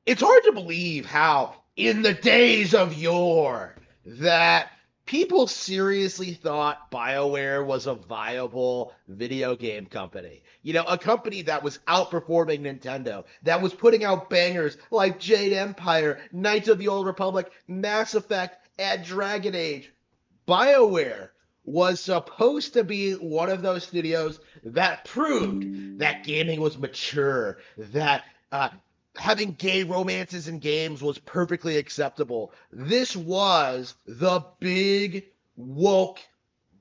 it's hard to believe how, in the days of yore, that people seriously thought BioWare was a viable video game company. You know, a company that was outperforming Nintendo, that was putting out bangers like Jade Empire, Knights of the Old Republic, Mass Effect, and Dragon Age. BioWare was supposed to be one of those studios that proved that gaming was mature, that having gay romances in games was perfectly acceptable. This was the big woke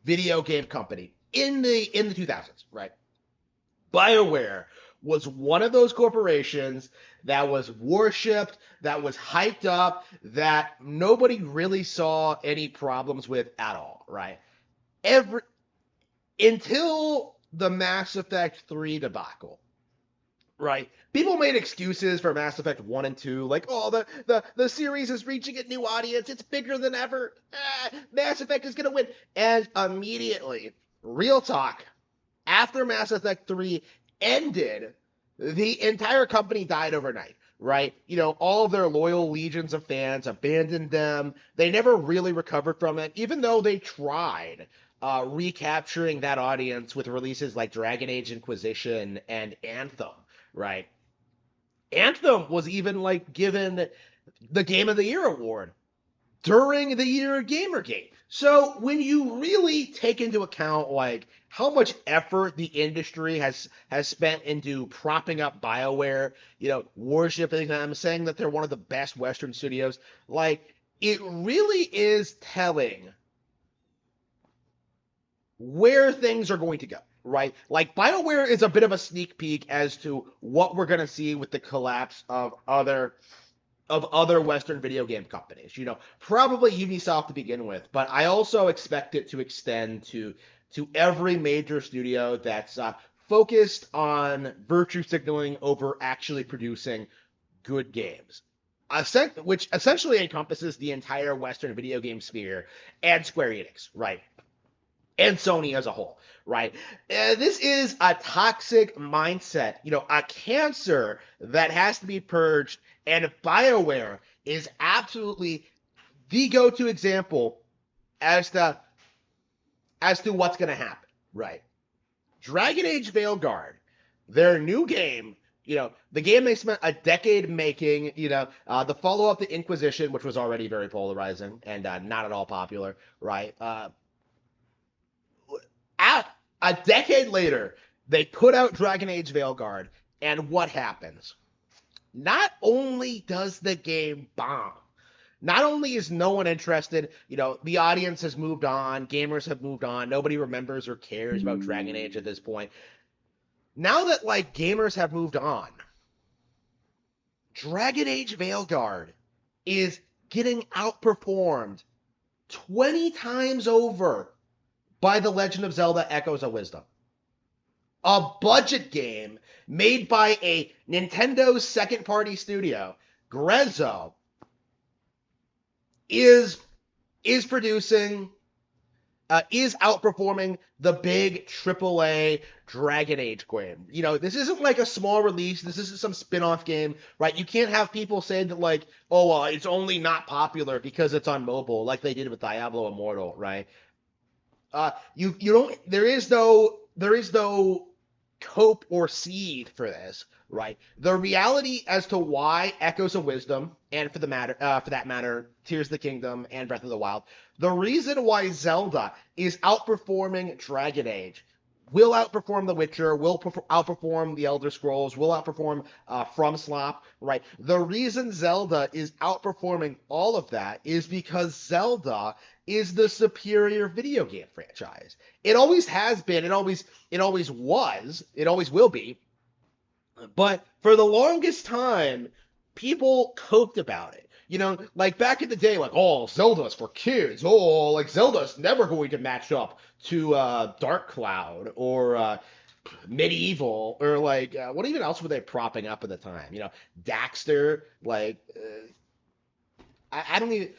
video game company in the 2000s, right? BioWare was one of those corporations that was worshipped, that was hyped up, that nobody really saw any problems with at all, right? Every Until the Mass Effect 3 debacle, right? People made excuses for Mass Effect 1 and 2, like, oh, the series is reaching a new audience, it's bigger than ever, Mass Effect is going to win. And immediately, real talk, after Mass Effect 3 ended, the entire company died overnight, right? You know, all of their loyal legions of fans abandoned them. They never really recovered from it, even though they tried recapturing that audience with releases like Dragon Age Inquisition and Anthem, right? Anthem was even like given the Game of the Year award during the year of Gamergate. So when you really take into account like how much effort the industry has spent into propping up BioWare, you know, worshiping them, saying that they're one of the best Western studios, like it really is telling where things are going to go, right? Like BioWare is a bit of a sneak peek as to what we're going to see with the collapse of other Western video game companies. You know, probably Ubisoft to begin with, but I also expect it to extend to every major studio that's focused on virtue signaling over actually producing good games. Which essentially encompasses the entire Western video game sphere and Square Enix, right? And Sony as a whole, right? This is a toxic mindset, you know, a cancer that has to be purged. And BioWare is absolutely the go-to example as to what's going to happen, right? Dragon Age Veilguard, their new game, you know, the game they spent a decade making, you know, the follow-up to Inquisition, which was already very polarizing and not at all popular, right? A decade later, they put out Dragon Age Veilguard, and what happens? Not only does the game bomb, not only is no one interested, you know, the audience has moved on, gamers have moved on, nobody remembers or cares about Dragon Age at this point. Now that, like, gamers have moved on, Dragon Age Veilguard is getting outperformed 20 times over by The Legend of Zelda Echoes of Wisdom. A budget game made by a Nintendo second party studio, Grezzo, is producing is outperforming the big AAA Dragon Age game. You know, this isn't like a small release. This isn't some spin-off game, right? You can't have people say that like, oh, well, it's only not popular because it's on mobile, like they did with Diablo Immortal, right? You don't there is no cope or seed for this, right? The reality as to why Echoes of Wisdom and for that matter Tears of the Kingdom and Breath of the Wild, the reason why Zelda is outperforming Dragon Age, will outperform The Witcher, will outperform The Elder Scrolls, will outperform FromSlop, right? The reason Zelda is outperforming all of that is because Zelda is the superior video game franchise. It always has been, it always was, it always will be. But for the longest time, people coped about it. You know, like back in the day, like, oh, Zelda's for kids. Oh, like Zelda's never going to match up to Dark Cloud or Medieval or like what even else were they propping up at the time? You know, Daxter. Like, I don't even.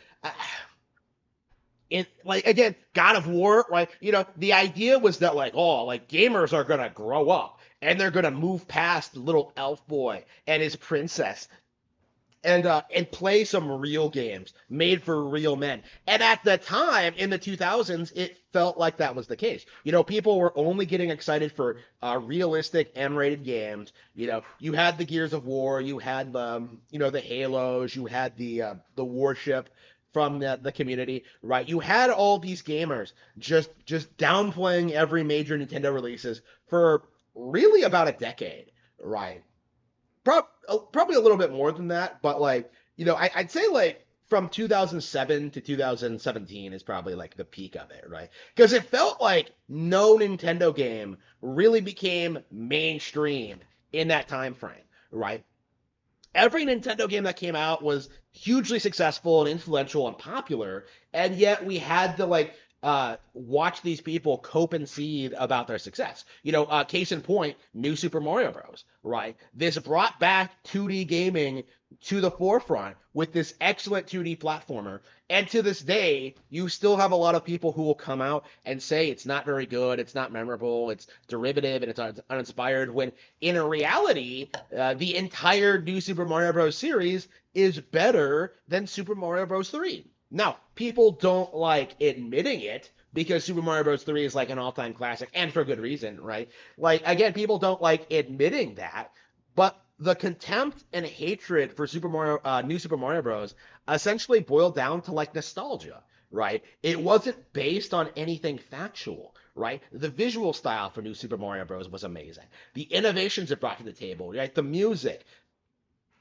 It like again, God of War, right? You know, the idea was that like, oh, like gamers are gonna grow up and they're gonna move past the little elf boy and his princess and play some real games made for real men. And at the time in the 2000s, it felt like that was the case. People were only getting excited for realistic M-rated games. You had the Gears of War, you had the Halos, you had the Warship from the community, right? You had all these gamers just downplaying every major Nintendo releases for really about a decade, right? Probably a little bit more than that, but I'd say like from 2007 to 2017 is probably like the peak of it, right? Because it felt like no Nintendo game really became mainstream in that time frame, right? Every Nintendo game that came out was hugely successful and influential and popular, and yet we had to watch these people cope and seethe about their success. Case in point, New Super Mario Bros. Right? This brought back 2D gaming to the forefront with this excellent 2D platformer. And to this day, you still have a lot of people who will come out and say it's not very good, it's not memorable, it's derivative, and it's uninspired. When in reality, the entire New Super Mario Bros. Series is better than Super Mario Bros. 3. Now, people don't like admitting it because Super Mario Bros. 3 is like an all-time classic, and for good reason, right? Again, people don't like admitting that, but the contempt and hatred for New Super Mario Bros. Essentially boiled down to like nostalgia, right? It wasn't based on anything factual, right? The visual style for New Super Mario Bros. Was amazing. The innovations it brought to the table, right? The music,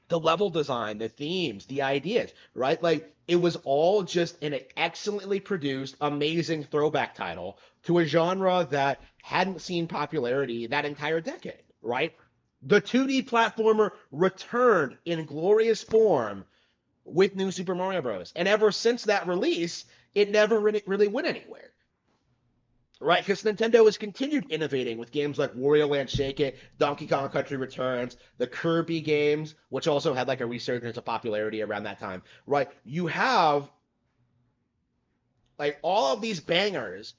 the level design, the themes, the ideas, right? It was all just an excellently produced, amazing throwback title to a genre that hadn't seen popularity that entire decade, right? The 2D platformer returned in glorious form with New Super Mario Bros. And ever since that release, it never really went anywhere. Right, because Nintendo has continued innovating with games like Wario Land Shake It, Donkey Kong Country Returns, the Kirby games, which also had like a resurgence of popularity around that time. Right, you have like all of these bangers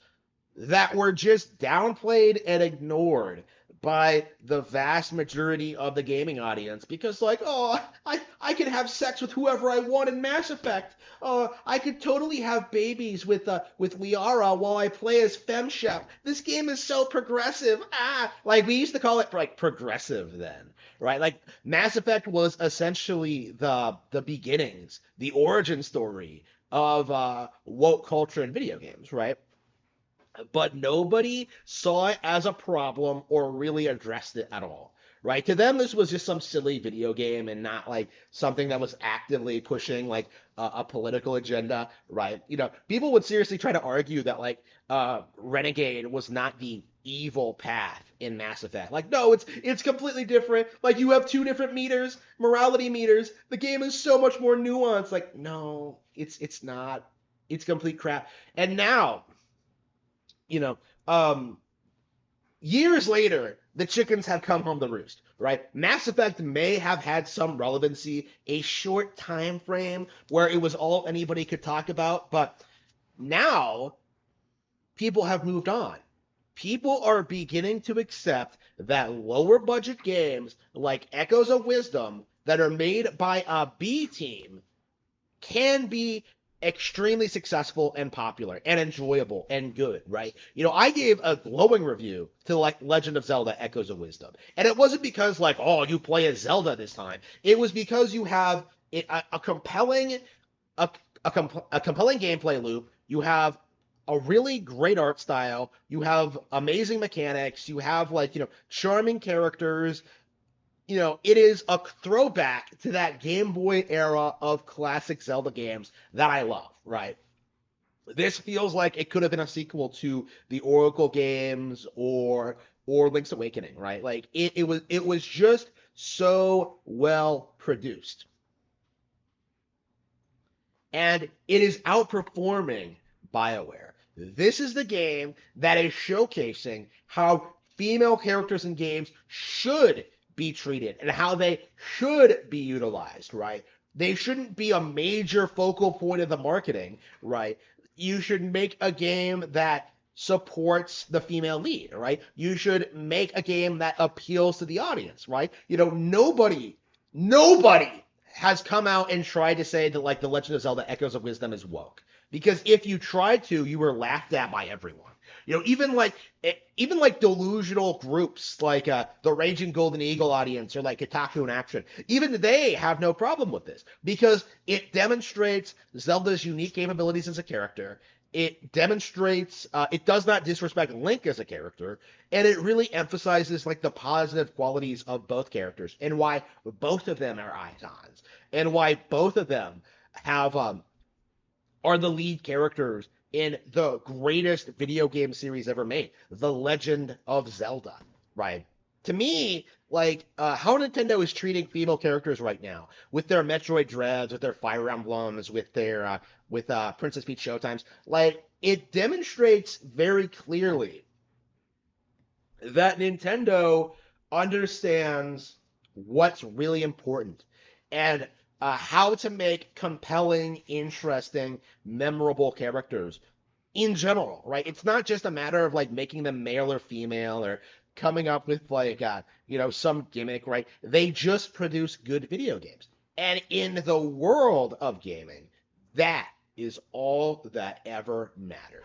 that were just downplayed and ignored by the vast majority of the gaming audience because I could have sex with whoever I want in Mass Effect. I could totally have babies with Liara while I play as FemChef. This game is so progressive. We used to call it like progressive then, right? Like Mass Effect was essentially the beginnings, the origin story of woke culture in video games, right? But nobody saw it as a problem or really addressed it at all. Right? To them, this was just some silly video game and not like something that was actively pushing like a political agenda. Right? People would seriously try to argue that Renegade was not the evil path in Mass Effect. Like, no, it's completely different. Like, you have two different meters, morality meters. The game is so much more nuanced. Like, no, it's not. It's complete crap. And now you know, um, years later, the chickens have come home to roost, right? Mass Effect may have had some relevancy, a short time frame where it was all anybody could talk about, but now people have moved on. People are beginning to accept that lower budget games like Echoes of Wisdom that are made by a B team can be extremely successful and popular and enjoyable and good, right? I gave a glowing review to Legend of Zelda Echoes of Wisdom. And it wasn't because oh, you play as Zelda this time. It was because you have a compelling a compelling gameplay loop. You have a really great art style. You have amazing mechanics. You have charming characters. It is a throwback to that Game Boy era of classic Zelda games that I love, right? This feels like it could have been a sequel to the Oracle games or Link's Awakening, right? It was just so well produced. And it is outperforming BioWare. This is the game that is showcasing how female characters in games should be treated and how they should be utilized, right? They shouldn't be a major focal point of the marketing, right? You should make a game that supports the female lead, right? You should make a game that appeals to the audience, right? Nobody has come out and tried to say that like the Legend of Zelda Echoes of Wisdom is woke. Because if you tried to, you were laughed at by everyone. Even like delusional groups like the Raging Golden Eagle audience or like Kotaku in Action, even they have no problem with this because it demonstrates Zelda's unique capabilities as a character. It demonstrates it does not disrespect Link as a character, and it really emphasizes like the positive qualities of both characters and why both of them are icons and why both of them have are the lead characters in the greatest video game series ever made, The Legend of Zelda, right? To me, like how Nintendo is treating female characters right now, with their Metroid Dreads, with their Fire Emblems, with Princess Peach Showtimes, like it demonstrates very clearly that Nintendo understands what's really important and how to make compelling, interesting, memorable characters in general, right? It's not just a matter of like making them male or female or coming up with like some gimmick, right? They just produce good video games. And in the world of gaming, that is all that ever mattered.